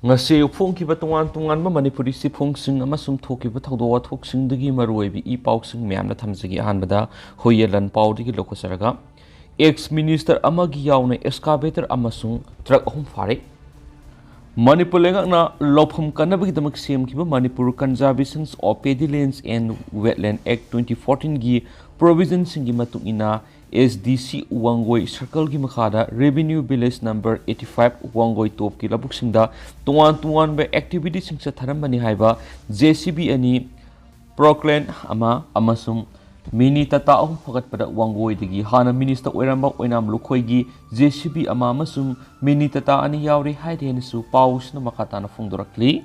ngase phongkiba tongan manipuri sifungsing amasung thokiba thawdawa thoksingdagi maruibi I pausing myamna thamjagi ahanbada hoyelan paudigi lokosaraga ex minister amagi yauna excavator amasung truck ahum phare Manipur lengakna lophum kanabagi damak semkiba Manipur Conservation of Paddylands and Wetland Act 2014 gi provision singi matung ina SDC Wangoi Circle gi makhada Revenue Village number 85 Wangoi top ki labuk singda tuan be activity sing sa tharambani haiba JCB ani Proclaim ama amasung mini tata ahum phagat pada Wangoi digi hana minister oiramba oinam lukhoi gi JCB ama amasung mini tata ani yauri haiden su paus na makata na phungdorakli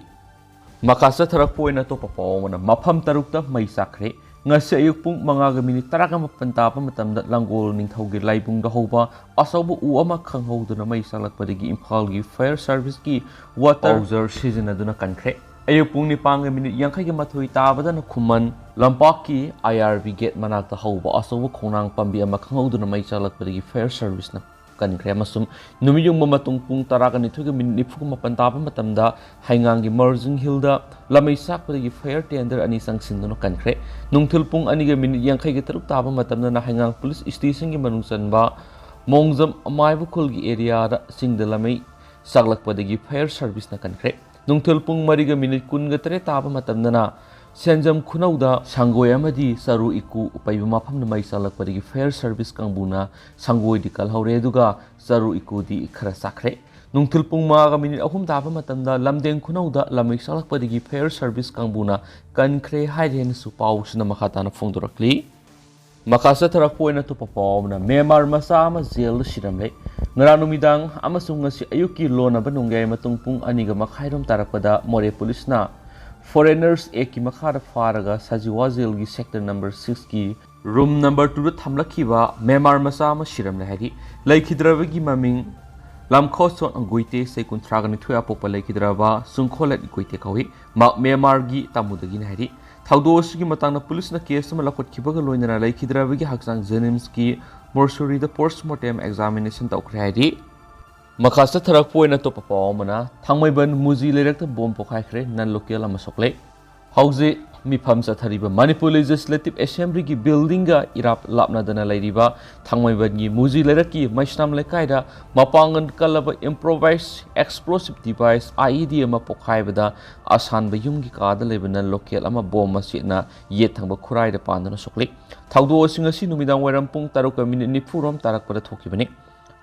makasa tharak poina to papawna mapham tarukta mai chakhre ngase ayuk pung mangaga minit taraka mapanta pa matamda langgol ning thaugi laibung da hoba asabu u ama khanghoduna mai salak padigi imphal gi fire service ki water user season aduna kankhre ayuk pung ni pang minit yangkai gi mathoi tabada na khuman lampak ki IRB gate manakta hoba asabu khonang pambi ama khanghoduna mai salak padigi fire service na kankhre masum numiyung matung pung taraka ni thugi minit nifu mapanta pa matamda haingang gi merging hilda lamai sak padigi fire tender ani sangsin no kankhre nungthil pung ani ga minit yangkai gi taruk taba matamda na haingang police station gi manungsan ba mongjam amai bukul gi area da singda lamai saglak padigi fire service na kankhre nungthil pung mari ga minit kun ga tere taba matamda na senjam khunauda sangoi amadi saru iku upaiba mafam na mai salak padigi fire service kangbuna sangoi di kalhaure duga saru iku di khara sakre nungthil pung ma ga minit ahum taba matamda lamdeng khunauda lamai salak padigi fire service kangbuna kankhre haiden su pausna makhata na phongdorakli makasa tharak poina to papawna memar masa ama jail siramle ngara numidang amasung ngasi ayuki lona banungai matung pung aniga makhairom tarakpada more police na Foreigners Act ki makhada faraga sajiwa jail gi sector number 6 ki room number 2 da thamlakhiba memar masa ma siramle hadi laikhidrabagi maming lamkhoson angoite sekun thragani thoya popa laikhidraba sungkholat ikoite kawi mak memar gi tamudagi na hadi thawdos gi matangna police na case ma lakhot khibaga loinara laikhidrabagi haksang jenims ki mortuary da postmortem examination tawkhre hadi makasa tharak poina to papawmana thangmaiban muji lerakta bom pokhaikre nan local ama sokle hauji mifam chathariba Manipur Legislative Assembly gi building ga irap lapna dana lairiba thangmaiban gi muji leraki maisnam lekai da mapangan kalaba improvised explosive device IED ama pokhaibada asan ba yum gi kada lebana local ama bom masina ye thangba khurai da pandana sokle thawdo singa si numidang waram pung 3 minute ni furom tarak pada thokibani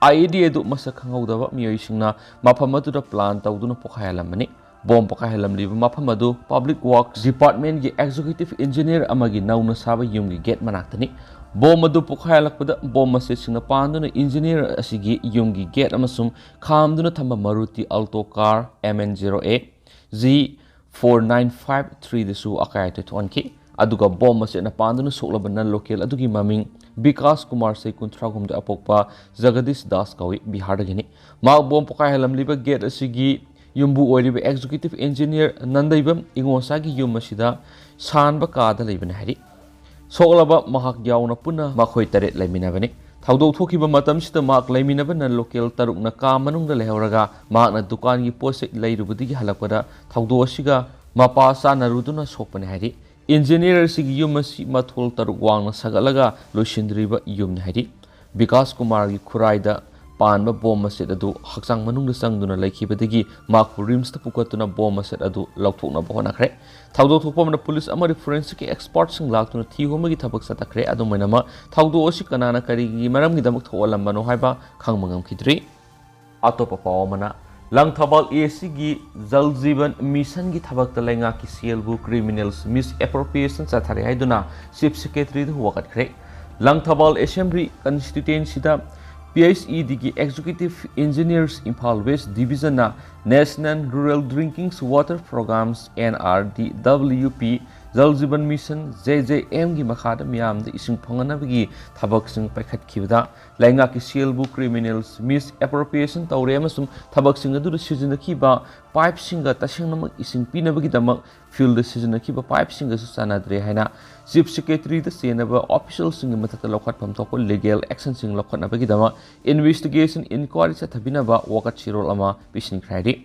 IED edu masa khangaudawa miyoisingna mafam adu plan tawduna pokhayalamani bom pokhayalamliba mafam adu Public Works Department gi executive engineer amagi nauna saba yumgi gate manaktani bom adu pokhayalakpada bom mase singna panduna engineer asigi yumgi gate amasum khamduna thamba Maruti Alto car MN08 Z4953 desu akayate thonki aduga bom mase na panduna soklabana local adugi maming Vikas Kumar se kuntragum da apokpa Jagadish Das kawi Bihar dagini ma bom pokai halam liba gate asigi yumbu oiriba executive engineer Nandaibam ingosagi yum asida sanba kada leibana hari soklaba mahak yauna puna makhoi taret laiminabani thawdo thokiba matam sita mak laiminabana local tarukna ka manungda lehoraga makna dukan gi pose leirubudigi halakpada thawdo asiga mapa sanaruduna sokpane hari engineer sigi yumasi mathol taruk wangna sagalaga loisindriba yumni hari Vikas Kumar gi khuraida panba bom maset adu haksang manungda sangduna laikhibadagi makpu rims ta pukatuna bom maset adu lauthokna bahona khre thawdo thokpamna police amari forensic expert sing laktuna thihomagi thabak satakre adu mainama thawdo osi kanana kari gi maram gi damak thoalambano haiba khangmangam khidri atopa pawmana Langthabal AC gi Jal Jeevan Mission gi thabak talenga ki CLBU criminals misappropriation chathari haiduna chief secretary du wakat khre Langthabal Assembly constituency da PSED gi executive engineers Imphal West division na National Rural Drinking Water Programs NRDWP Jal Jeevan Mission JJM gi makhada miyam da ising phanganabagi thabak sing paikhat khibda lainga ki CLBU criminals misappropriation tawre amasum thabak sing adu sijina khiba pipe singa tasingnamak ising pinabagi damak field sijina khiba pipe singa su sanadre haina chief secretary da senaba official sing matata lokhat pham thok legal action sing lokhat nabagi dama investigation inquiry cha thabina ba wakat chirol ama pising khraidi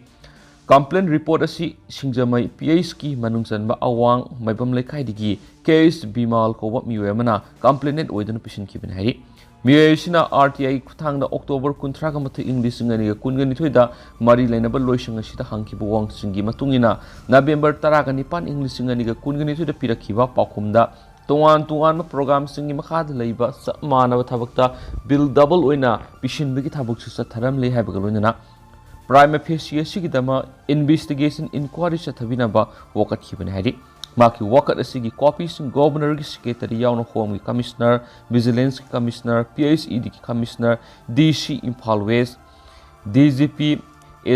Complaint report asi singjamai PH ki manungchanba awang maibam lekhai digi case bimal ko wa miwe mana complainant oidana pisin kibin hari miwe sina RTI kuthangda October 13 ga mathu English ngani ga kungani thoida mari lainaba loisang asida hangkibu wang singi matungina November 10 ga nipan English ngani ga kungani thoida pirakhiba pakhumda Tuan program singi makhad leiba samana thabakta bill double oina pisin bigi thabuk su satharam le haiba galonana Prime FCC ki dama investigation inquiry chathabinaba wakat khibane hari maki wakat asigi copies governor ki secretary yauna home ki commissioner vigilance ki commissioner PSED ki commissioner DC Imphal West DGP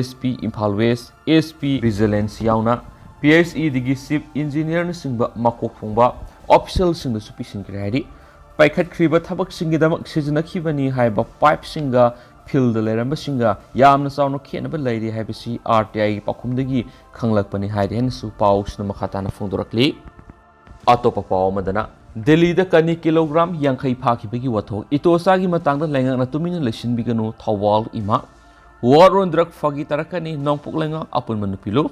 SP Imphal West SP vigilance yauna PSED ki chief engineer na singba makok phongba official sing da supisin ki hari paikhat khriba thabak singi dama sijna khibani haiba pipe singa field leramba singa yamna chawno khenaba leiri haibasi RTI pakhumdagi khanglakpani haiden su pau sna makhatana phongdorakli atopa pau madana Delhi da kani kilogram yankhai phakibagi wathok itosa gi matangda lengakna tumina lesinbiganu thawal ima war on drug fagi tarakani nongpuk lenga apun manupilu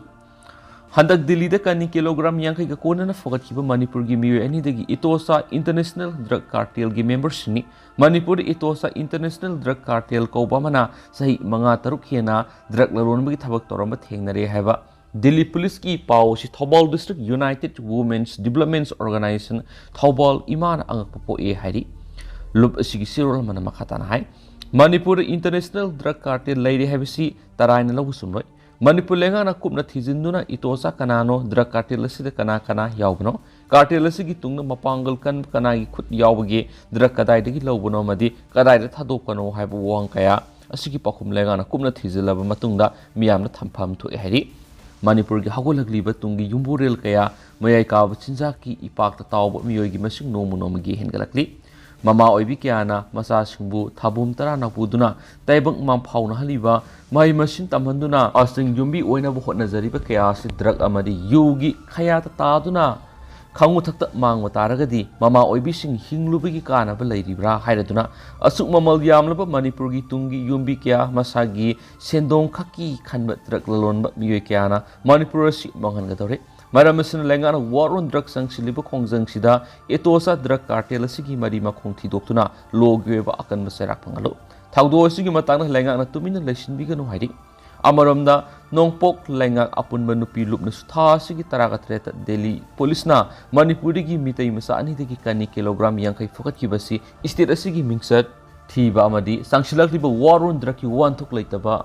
Handak Delhi da kani kilogram yankhai ga konana fogatkiba Manipur gi miwe ani dagi itosa international drug cartel gi members ni Manipur itosa international drug cartel ko bamana sahi manga taruk hena drug laron bagi thabak toramba thengnare haiba Delhi police ki pau si Thobal district United Women's Development Organization Thobal iman angak po e hari lup asigi sirol mana makhatana hai Manipur international drug cartel leiri habisi taraina lagu sumroi Manipur lenga na kupna thijinduna itosa kanano drug cartel asida kana yaubno cartel asigi tungna mapangal kan kana gi khut yaubage drug kadai dagi lawbono madi kadai da thadokano haibu wang kaya asigi pakhum lenga na kupna thijilaba matungda miyamna thampham thu ehari Manipur gi hagolagliba tungi yumburel kaya mayai ka chinja ki ipak ta tawba miyoy gi masing nomu gi hengalakli Mama oibi kiana masa singbu thabum tara na puduna taibang mam phauna haliba mai machine tamhanduna asing yumbi oina bu hotna jariba kaya si drug amadi yugi khaya ta taduna khangu thakta mangwa taragadi mama oibi sing hinglubigi kana ba leiribra hairaduna asuk mamal yamlaba Manipur gi tungi yumbi kya masagi sendong khaki khanba drug lalonba miyoy kyana Manipur si mangan gadore Maramasina lengana war on drug sangsiliba khongjang sida etosa drug cartel asigi mari makhong thidokuna logweba akan maserak pangalo thawdo asigi matangna lengana tumina leisinbiganu hairi amaramda nongpok lengak apunba nupi lupna sutha asigi taraga treta Delhi police na Manipuri gi mitai masa ani degi kani kilogram yankai fokat ki basi state asigi mingsat thiba amadi sangsilakliba war on drug ki wan thuk leitaba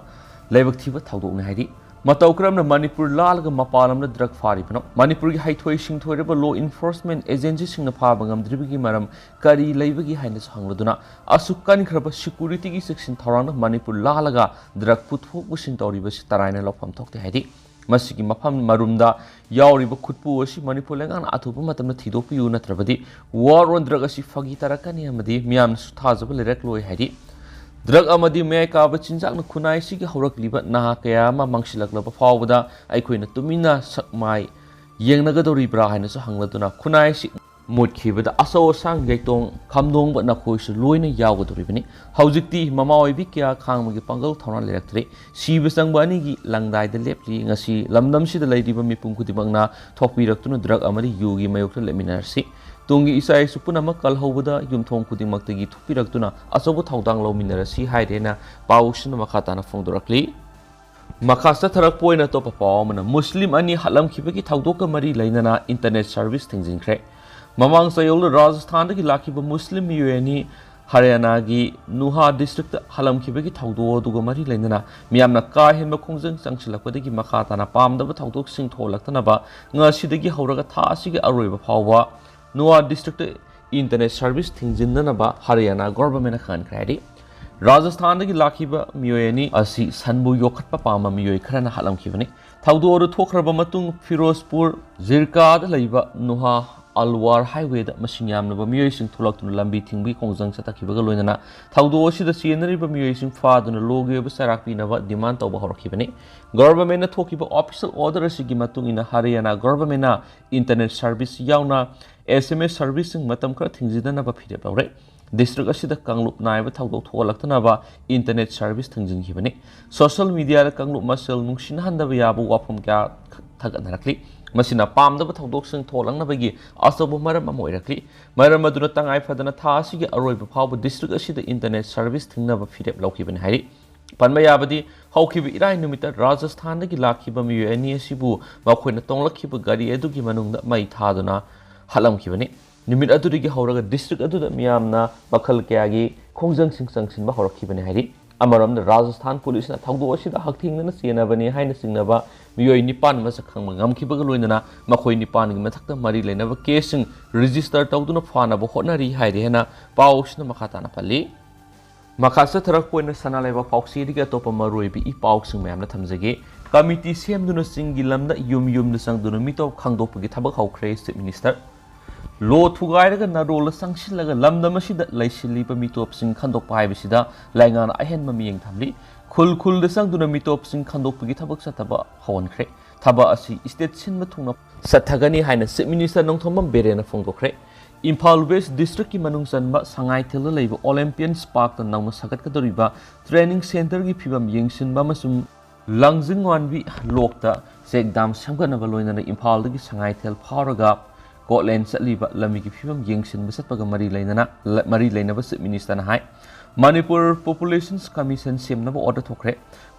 leibak thiba thawdokna hairi Mataukaram na Manipur lalga mapalam na drug fari pano Manipur gi haithoi singthoreba law enforcement agency singna phabangam dribigi maram kari leibagi haina sangladuna asukan khraba security gi section thorang Manipur lalaga drug puthok busin toriba sitaraina lopam thokte haidi masigi mapham marumda yauriba khutpu asi Manipur lengan athupa matamna thidopiu natrabadi war on drug asi fagi tarakani amadi miyam suthajaba lerek loi haidi Drug amadi may kaba chinjak na kunai sige haurak libat na kaya ma mangsilak laba fawda ay koy na tumina sakmay yang nagadori brahay na sa hangladuna kunai si mut kibada asaw sang gaitong kamdong ba na koy sa loy na yawadori bani haujikti mamaoy bi kaya khang magi panggal thawna leraktre si basang ba ni gi langdai da lepli ngasi lamdam si da laidiba mipung kutibang na thokpirak tuna drug amadi yugi mayok na leminarsi Tungi isai supuna kal hobada yumthong kuding maktagi thupirakuna asobo thawdang lominarasi hairena pausna makhatana phongdorakli Makhasta tharak poina to papawmana Muslim ani halam khibagi thawdoka mari lainana internet service thingjingkhre Mamang sayol Rajasthan dagi lakhiba Muslim yueni Haryana gi Nuha district halam khibagi thawdo duga mari lainana miyamna ka henba khongjang changsilakpadagi makhatana pamdaba thawdok sing tholaktana ba ngasidagi hauraga tha asigi aroiba phawwa Nuwa district internet service thingjinna ba Haryana government khan kradi Rajasthan dagi lakhiba miyoyani asi sanbu yokhatpa pama miyoy kharana halam khibani thawdo ru thokhraba matung Firozpur Zirka da laiba Nuha Alwar highway da masinyamna ba miyoy sing thulaktuna lambi thingbi kongjang satakhiba ga loinana thawdo sida sienari ba miyoy sing faduna loge ba sarakpi na ba demand tawba horkhibani government na thokiba official order asigi matung ina Haryana government na internet service yauna SMS service matam khara thingjidana ba phire bawre district asida kanglup naiba thawdok thogalaktanaba internet service thangjinkhibani social media da kanglup masel nungsin handaba yabu wafum kya thagatnarakli masina pamdaba thawdoksing tholangnabagi asobu maram ama oirakli maram aduna tangai phadana tha asigi aroiba phawba district asida internet service thingnaba firep lawkhibani hairi panba yabadi hawkhiba irai numita Rajasthan dagi lakhiba miyo ani asibu makhoina tonglakhiba gari edugi manungda mai thaduna halamkhibani numit adudagi hawraga district aduda miyamna bakhal kyagi khongjang sing sangsinba hawrakhibani hairi amaramda Rajasthan police na thawdo asida hakthingna senabani haina singnaba miyo nipan masak khangma ngamkhibaga loinana makhoi nipan gi mathakta mari leinaba case register tawduna phanaba hotnari hairi hena pawsna makhatana pali makasa tharak poina sanalaiba pawsi diga topa maroibi I pawsing mayamna thamjage committee semduna singi lamda yum na sangduna mitop khangdopagi thabak hawkhre state minister lo thugairaga narol sangsilaga lamda masida laisiliba mitop sing khandokpa haibisida laingana ahenma miyeng thamli khul da sangduna mitop sing khandokpagi thabak sataba hawankhre thaba asi state sinma thungna sathagani haina state minister nongthomam berena phongdokre Imphal West District ki manung sanba sangai thela leiba Olympian Park ta nauna sagat kadoriba training center gi phibam yengsinba masum langjing wanbi lokta sekdam samgana baloina na Imphal gi sangai thel pharaga Scotland satliba lami gi phibam yengsinba satpaga mari leina ba minister na hai Manipur Populations Commission semna ba order thokre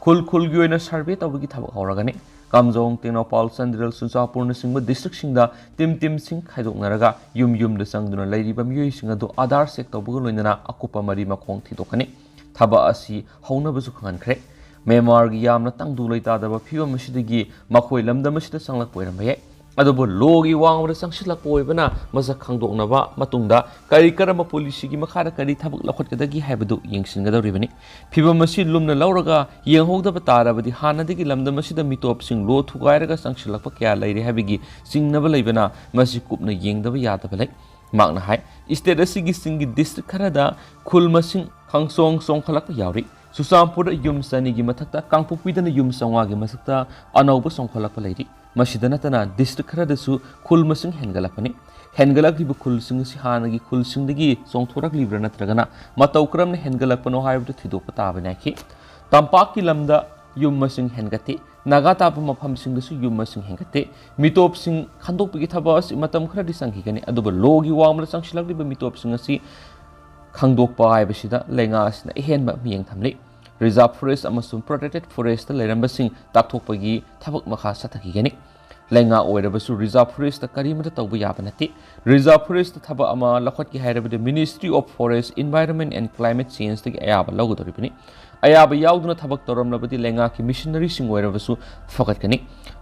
khul gi oina survey tawgi thaba hawragani Kamjong Tenopal Sandral Sunsapurna singba district singda tim sing khaidoknaraga yum da sangduna leiriba miyoi singa do Aadhaar check tawbuga loinana akupa mari makong thidokani thaba asi hauna basu khankhre memar gi yamna tangdu leita daba phiwa masidagi makhoi lamda masida sanglak poirambaye adobo logi wangwada sangsilak poibana masak khangdoknaba matungda kari karama policy gi makhara kari thabak lakhotkadagi haibadu yengsingadoribani phiwa masi lumna lauraga yenghogdaba tarabadi hanadagi lamda masida mitop sing lo thugairaga sangsilakpa kya leire habigi singnaba leibana masi kupna yengdaba yadaba lei makna hai state asigi singi district kharada khul masing khangsong songkhalakpa yauri Susampur yum sani gi mathakta kangpupidana yum sangwa gi masakta anauba songkhalakpa leiri masidana tana district kharadasu khul masing hengalapani hengalakliba khul sing si hanagi khul sing dagi songthorak libra natragana matau kramna hengalakpano haibdu thidokpa tabana ki tampak ki lamda yum masing hengate naga tapa mapham sing dasu yum masing hengate mitop sing khandok gi thaba asi matam kharadi sanghigani aduba logi wamla sangsilakliba mitop sing asi khangdokpa haibasida lenga asina ehenba miyeng thamli reserve forest amasung protected forest leirambasing takthokpagi thabak makha sathakigani lenga oirabasu reserve forest karimata tawba yabanati reserve forest thaba ama lakhotki hairabade Ministry of Forest Environment and Climate Change tagi ayaba lawgodoribani ayaba yauduna thabak toramlabadi lenga ki missionary sing oirabasu fakatkani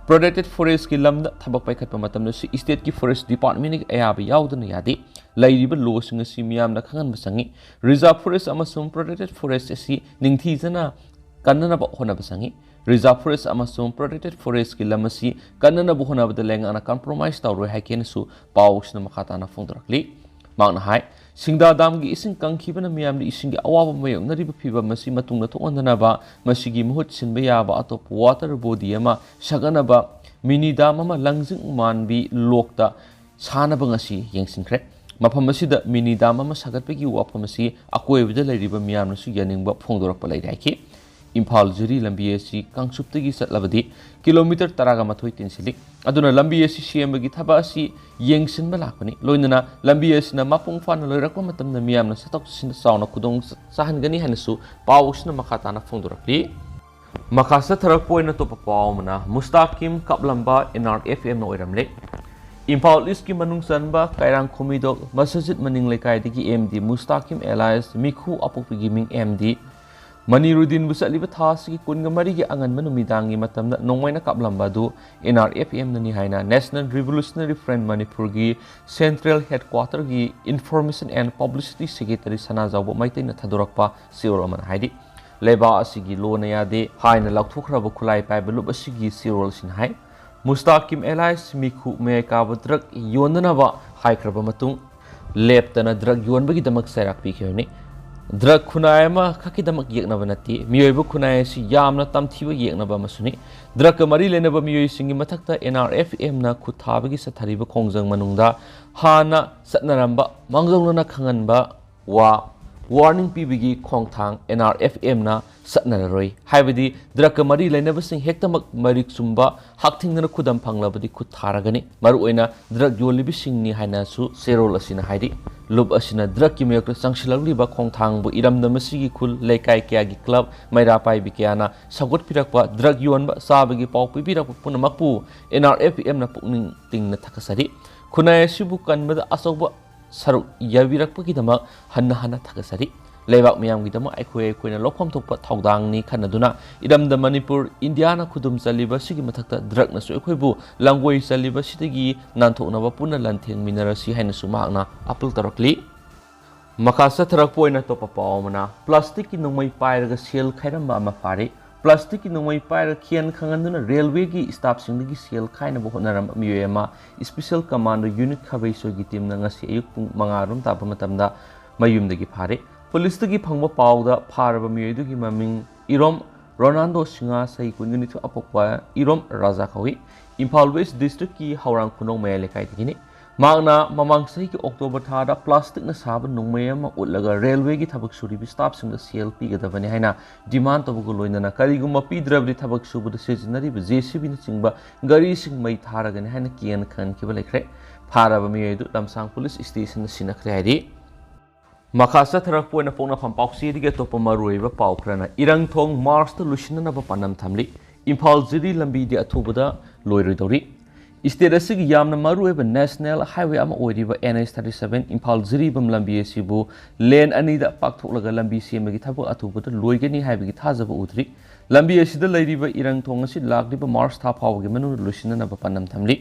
protected forest ki lamda thabak paikhatpa matamna si state ki forest department ki ayaba yauduna yadi lairiba law sing asi miyamna khangan basangi reserve forest amasung protected forest asi ningthijana kannana ba hona basangi reserve forest amasung protected forest ki lamasi kannana ba hona bada lenga ana compromise tawroi haken su pawsna makhatana phongdorakli makna hai singda dam gi ising kangkhibana miyamni ising gi awaba mayong nariba phiba masi matungna thongandana ba masigi muhut sinba yaba atop water body ama sagana ba mini dam ama langjing manbi lokta sana bangasi yengsinkhre mapham asida mini dam ama sagatpegi wafam asi akoibda leiriba miyamna su yaningba phongdorakpa leiraiki Imphal Juri lambi asi kangsuptagi satlabadi kilometer taraga mathoi tinsili aduna lambi asi siembagi thaba asi yengsinba lakpani loinana lambi asina mapung fana loirakpa matamna miyamna satok sin sauna kudong sahangani hanasu pawsna makhatana phongdorakli makasa tharak poina topa pawmana Mustaqim kaplamba NRFM na oiramle Imphal East ki manung sanba kairang khomidok masajid maning lekai digi MD Mustaqim Alliance mikhu apokpigi ming MD Manirudin busaliba thasi ki kunga mari gi angan manumidangi matamna nongmaina kaplamba du NRFM nani haina National Revolutionary Front Manipur gi Central Headquarter gi Information and Publicity Secretary sana jawbo maitaina thadorakpa sirol man haidi leba asigi lona yade haina lakthokraba khulai paibelu asigi sirol sin hai Mustaqim Alliance mikhu meka drug yonanaba haikraba matung leptana drug yonbagi damak sairak pikhoni drug khunayama khaki damak yeknaba nati miyoibu khunay si yamna tamthiba yeknaba masuni drug mari lenaba miyoi singi mathakta NRFM na khuthabagi sathariba khongjang manungda hana satnaramba mangjongna khanganba warning pibigi khongthang NRFM na satnaroi haibadi drug mari lainabasing hektamak marik sumba hakthingna khudam phanglabadi khutharagani maruoina drug yolibising ni haina su serol asina haidi lub asina drug ki mayok sangshilagriba khongthang bu iramdamasigi khul lekai kya gi club maira pai bikyana sagot pirakpa drug yonba sabagi pau pibirak punamakpu NRFM na pukning tingna thakasari khunai sibu kanbada asawba saruk yabirakpagidama hanna thagasari leibak miyamgidama aikoina lokhom thokpa thaudangni khanaduna iramda manipur indiana khudum chaliba sigi mathakta drug na su aikoibu langoi chaliba sidagi nanthoknaba punna lantheng minarasi haina su mahakna apul tarakli makasa tharak poina topa pawmana plastic ki nongmai pairaga sel khairamba ama phare plastic ki nongmai paira khian khanganduna railway ki staff singdagi sel khaina bo honaram miyema special command unit khabai so gi team na ngasi ayuk pung mangarum tapa matamda mayumdagi phare police tagi phangba pawda pharaba miyoidu gi maming irom ronaldo singa sai kununi thu apokwa irom raja khawi imphal west district ki haurang khunong mai lekai tigini magna mamang sai ki october thada plastic na sab nungmayama ulaga railway gi thabak suri bi staff sing sel pi gadabani haina demand to bu loina na kari gum pi drabri thabak su bu seasonary bu jcb ni singba gari sing mai tharagani haina kian khan ki balekre pharaba miyoidu lamsang police station sinakre haidi makasa tharak poina pongna pham pausi dige topa maruiba paukrana irang thong mars to lushina na ba panam thamli imphal jiri lambi di athubada loiridori state asigi yamna maruiba national highway ama oiriba NH37 imphal jiri bam lambi asibu lane ani da pakthoklaga lambi semagi thabak athubada loigani haibagi thajaba udri lambi asida leiriba irang thong asi lagriba mars tha phawgi manu lushina na ba panam thamli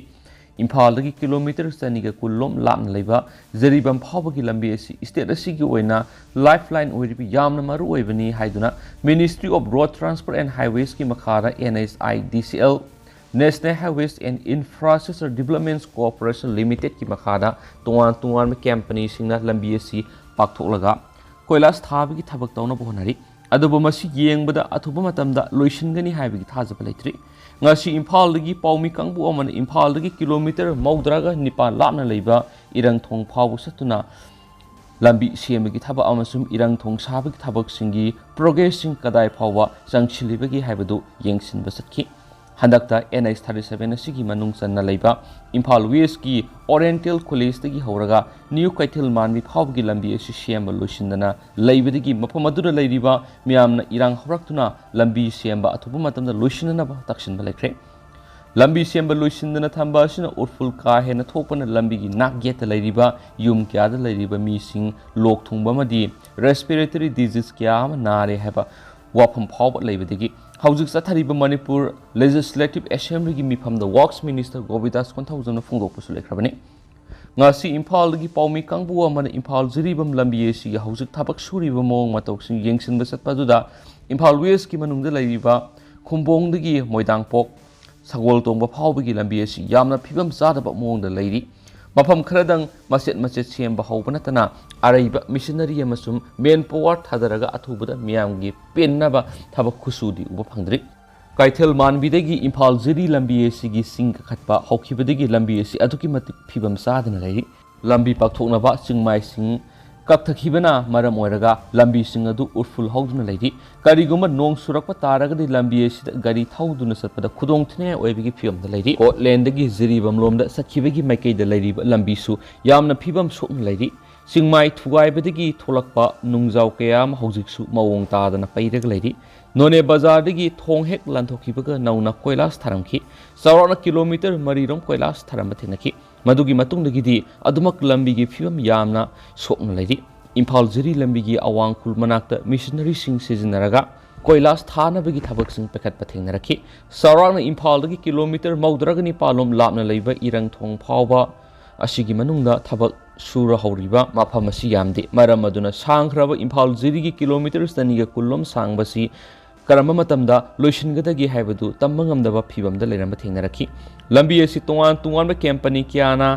imphal dagi kilometer saniga kulom lamna leiba jeribam phawbagi lambi asi state asigi oina lifeline oiribi yamna maru oibani haiduna ministry of road transport and highways ki makhara NHIDCL national highways and infrastructure development corporation limited ki makhara tungan company singna lambi asi pakthoklaga koilas thabagi thabak tawna bonari adubu masi yengbada athuba matamda loisingani haibagi thajaba leitri ngasi imphal dagi paumi kangbu amana imphal dagi kilometer maudraga nipan lapna leiba irang thong phawu satuna lambi semagi thaba amasum irang thong sabagi thabak singi progressing kadai phawa changchilibagi haibadu yengsinba sakhi handakta NH37 asigi manung sanna leiba imphal west ki oriental college dagi horaga new kaithil manbi phawgi lambi asi semba loisindana leibadagi mafam adura leiriba miyamna irang horaktuna lambi semba athuba matamda loisinana ba taksinba lekre lambi semba loisindana thamba asina urful ka hena thokpana lambi gi nak geta leiriba yum kya da leiriba mising lok thungba madi respiratory disease kya ma nare haba wafam phawba leibadagi Haujik Sathariba Manipur Legislative Assembly gi mifamda Works Minister Govidas Konthaujamna phungdokpasu lekhrabani ngasi imphal gi paumi kangbu amana imphal jiribam lambi si haujik thabak suriba mong matoksing yengsinba satpaduda imphal west ki manungda leiriba khumbong dagi moidangpok sagol tongba phawbagi lambi si yamna phibam zadaba mongda leiri mafam khradang machet semba haubanatana araiba missionary amasum main power thadaraga athubada miyamgi pennaba thabak khusudi uba phangdri kaithel manbidagi imphal jiri lambi sigi sing khatpa hokhibadagi lambi si aduki matik phibam sadana leiri lambi pakthoknaba singmai sing kakthakibana maram oiraga lambi sing adu urful hauduna leiri kariguma nong surakpa taragadi lambi sida gari thauduna satpada khudong thne oibigi phibamda leiri ko lendagi jiribam lomda sakhibagi maikaida leiri lambi su yamna phibam sokna leiri singmai thugaibadagi tholakpa nungjaw kayam haujiksu mawong tadana pairaga leiri none bazar dagi thong hek lanthokibaga nauna koilas tharamki saurana kilometer marirom koilas tharamba thenaki madugi matungdagi di adumak lambi gi phibam yamna sokna leiri imphal jiri lambi gi awang khul manakta missionary sing sezinaraga koilas thanabagi thabak sing pekhat pathengnaraki saurana imphal dagi kilometer maudragani palom lapna leiba irang thong phawba asigi manungda thabak sura hauriba mapham asi yamde maram aduna sangkhraba imphal jiri gi kilometer staniga kullom sangbasi karamba matamda loishingadagi haibadu tambangamdaba phibamda leiramba thengnaraki lambi asi tungan ba company kiana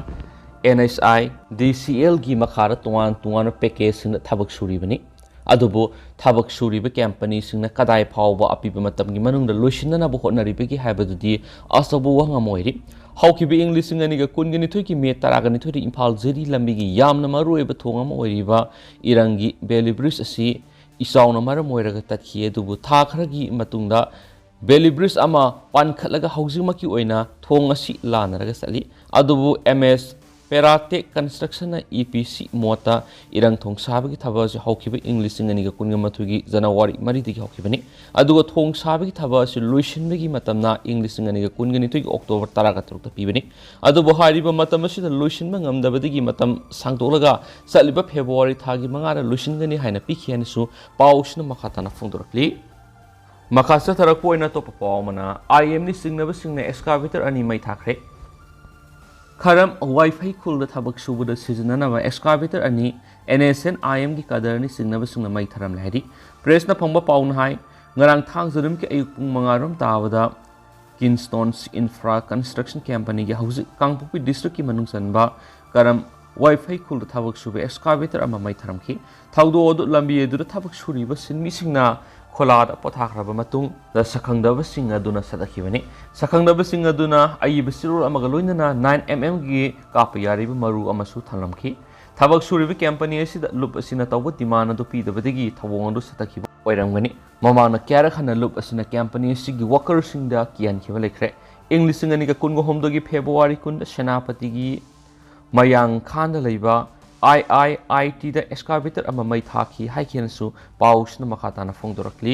NSI DCL gi makhara tungan package sing thabak suribani अदुबो थाबक सूरीब company सिंगना कदाई फावबा अपीब मतमगी मनुंगदा लोइसिननाबो होटनारिबगी हाइबदुदी असबो वंगामोइरि हौखिबे इंग लिसिंग अनिगा कुनगनिथोय की मे तरागनिथोय इम्फाल जेरी लंबिगी यामना मरुएबा थोंगाम ओइरिबा इरंगी बेली ब्रिज असि इसाउना मरम ओइरगा तत्खिए दुबु था खरगी मतुंगदा बेली ब्रिज अमा पानखलगा हौजिमकी ओइना थोंग असि लानरगा सली अदुबु एमएस पेराटेक कंस्ट्रक्शन ईपीसी मोता इरंग थोंग साबगी थबस हौखिबे इंग लिसिंग अनिगा कुनगमथुगी जनवरी मरिदिगी हौखिबनि अदुगो थोंग साबगी थबस लुइसिनबगी मतमना इंग लिसिंग अनिगा कुनगनिथुगी अक्टोबर 13 पिबनि अदुबु हारिबा मतम असिदा लुइसिनबा ngamdabadigi matam sangtolaga saliba February थागी मंगारा लुइसिनगनि हाइना पिखियानिसु पाउसना मखाताना फोंदोरक्ली मखासा थरक ओइना तोप पावमना आईएम नि सिंगनबा सिंगना एक्सकावेटर अनि मै थाखरे खरम वाईफाई खुलदा थबक सुबुदा सिजननाबा एक्सकावेटर अनि एनएसएन आईएम की कदरनी सिंगनबा सिंगना मै थरम लहरी प्रेसना फंगबा पाउन हाई ngarang thang जरुम के अयुक पुंग मंगारम तावदा किंगस्टोन्स इंफ्रा कंस्ट्रक्शन कंपनी की हौजिक कांगपुपी डिस्ट्रिक्ट की मनुंग सनबा करम वाईफाई खुलदा थबक सुबे एक्सकावेटर अमा मै थरमखि थाउदो ओदु लंबी एदुदा थबक सुरिबा सिनमी सिंगना खोलाद पोथाखरबा मतुंग द सखंगदबा सिंग अदुना सदखिबनि सखंगदबा सिंग अदुना अयिब सिरुर अमगा लोइनना 9mm की काप यारिबा मरु अमसु थलमखि थबक सुरिबा कंपनी असिदा लुप असिना तौबा दिमान अदु पीदबदगी थवोंग अदु सदखिबा ओइरमगनि ममांगना क्यारा खना लुप असिना कंपनी असिगी वर्कर सिंगदा कियानखिबा लेख्रे इंग्लिश सिंगनिगा कुनगो होमदोगी फेब्रुवारी कुन सेनापतिगी मयांग खान लैबा IIIT दा एक्सकावेटर अमा मै थाखि हाइखेनसु पाउसना मखाताना फोंदोरक्ली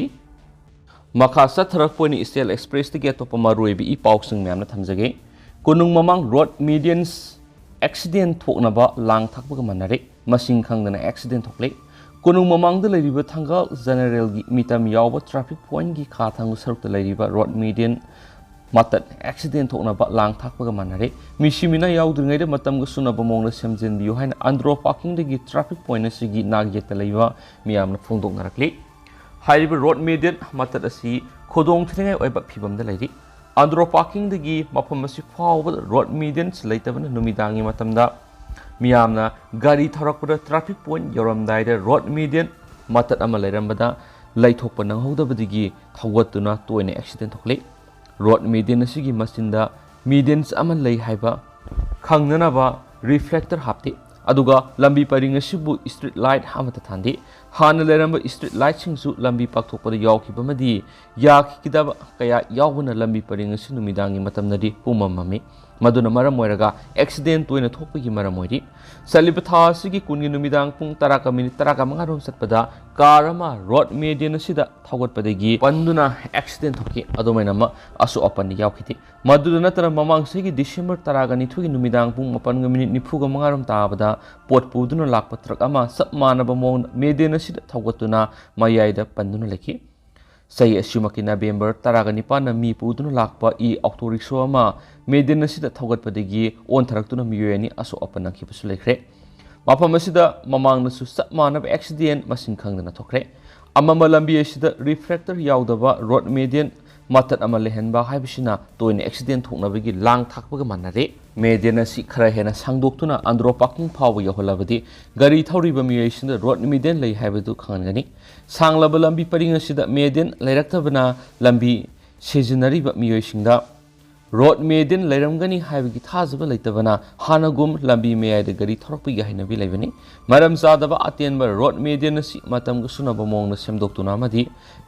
मखा सथरकपोनि स्टेल एक्सप्रेस तगे अतोप मरुएबि इ पाउसिंग म्यामना थमजगे कुनुंग ममांग रोड मीडियंस एक्सीडेंट थोकनबा लांग थाकबगा मनरे मसिंग खंगदना एक्सीडेंट थोकले कुनुंग ममांगदा लैरिबा थांगाल जनरल गी मितम यावबा ट्रैफिक पॉइंट गी खाथांग सरुकता लैरिबा रोड मीडियन मतत एक्सीडेंट थोकनबा लांग थाकबगा मनरे मिसिमिना याउद्रिङैदा मतमगा सुनबा मोंगना सेमजेनबियो हाइना अंद्रो पार्किंग दगी ट्रैफिक पॉइंट असिगी नागयेता लैबा मियामना फोंदोकनरक्ली हाइरिबा रोड मीडियन मतत असि खोदोंग थिङै ओइबा फिबमदा लैरि अंद्रो पार्किंग दगी मफम असि फावबा रोड मीडियन लैतबना नुमिदांगी मतमदा मियामना गाड़ी थरकपदा ट्रैफिक पॉइंट यौरमदाइदा रोड मीडियन मतत अमा लैरमबदा लैथोकपा नंगहौदबदगी थौगतुना तोयने एक्सीडेंट थोकले रोड मीडियन असिगी मसिंदा मीडियंस अमा लೈ हाइबा खंगननाबा रिफ्लेक्टर हापते अदुगा लंबी परिंग असिबु स्ट्रीट लाइट हामता थांदे हाना लेरंबा स्ट्रीट लाइट सिंगसु लंबी पाकथोकपदा यावखिबमदि याखिकिदबा कया यावबना लंबी परिंग असि नुमिदांगी मतमनदि पुमममि मदुना मरम ओइरगा एक्सीडेंट तोइना थोकपगी मरम ओइरि सलिबा था असिगी कुनगी नुमिदांग पुंग 10 का मिनिट 10 का मंगा रोम सतपदा कार अमा रोड मीडियन असिदा थौगतपदगी पंदुना एक्सीडेंट थोकि अदुमैनम असु अपन यावखिति मदुदा नतरा ममांगसिगी डिसेंबर 10 का निथुगी नुमिदांग पुंग 9 का मिनिट 9 का मंगा रोम ताबदा पोट पुदुना लाकपा ट्रक अमा सब मानबा मोंग मीडियन असिदा थौगतुना मयाइदा पंदुना लेखि सही असुमकी नवेंबर 19 मी पुदुना लाकपा इ ऑटो रिक्शा अमा मेडियन असिदा थौगतपदगी ओन थरक्तुना मियोयनी असो अपनखिबसु लेख्रे मफम असिदा ममांगनसु सब मानब एक्सीडेंट मसिंग खंगदना थोख्रे अमम लंबी असिदा रिफ्लेक्टर यावदबा रोड मीडियन मतत अमा लेहनबा हाइबसिना तोयने एक्सीडेंट थोकनबगी लांग थाकबगा मानरे मेडियन असि खरा हेना सांगदोक्तुना अंद्रो पार्किंग फाव यहोलबदि गाड़ी थौरिबा मियोयसिना रोड मीडियन लै हाइबदु खंगनगनी सांगलब लंबी परिंग असिदा मेडियन लैरक्तबना लंबी सिजनरीबा मियोयसिंगदा रोड मीडियन लैरमगनी हाइबगी थाजबा लैतबना हानगुम लंबी मेयाइदा गाड़ी थौरकपगी हाइनबि लैबनी मरम जादबा अतेनबा रोड मीडियन असि मतमग सुनबा मोंगना सेमदोक्तुना मदि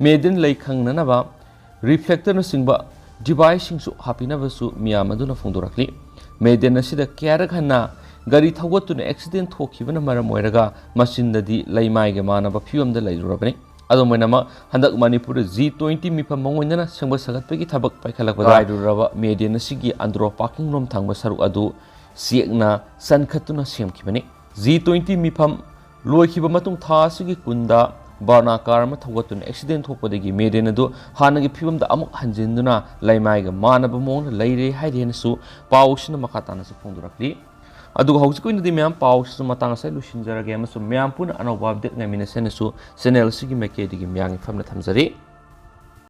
मेडियन लै खंगननबा रिफ्लेक्टर न सिंबा डिवाइस सिंसु हापिनबसु मियाम अदुना फोंदोरक्ली मेडियन असिदा क्यारक हन्ना गाड़ी थौगतुना एक्सीडेंट थोखिबना मरम ओइरगा मसिनददी लैमाइगे मानबा फिवमदा लैरुरबनी अदुमैनम हंदक मणिपुर G20 मिफम मंगोइनना संग सगतपगी थबक पाइखलकबदा राइरुरबा मेडियन असिगी अंद्रो पार्किंग रोम थांगबा सरु अदु सियकना सनखतुना सेमखिबनी G20 मिफम लोइखिबा मतुंग था असिगी कुंदा बारना कार अमा थौगतुना एक्सीडेंट थोकपदगी मेडियन अदु हानगी फिवमदा अमुक हंजिनदुना लैमाइगा मानबा मोंग लैरे हाइदेनसु पाउसना मखातानसु फोंदुरक्ली अदुग हौजिकुइनदि म्याम पाउसु मतांग साइ लुसिनजरगे अमसु म्याम पुन अनौबा अपडेट ngaminesenसु चैनल सिगी मेकेदिगी म्यांग फमना थमजरी।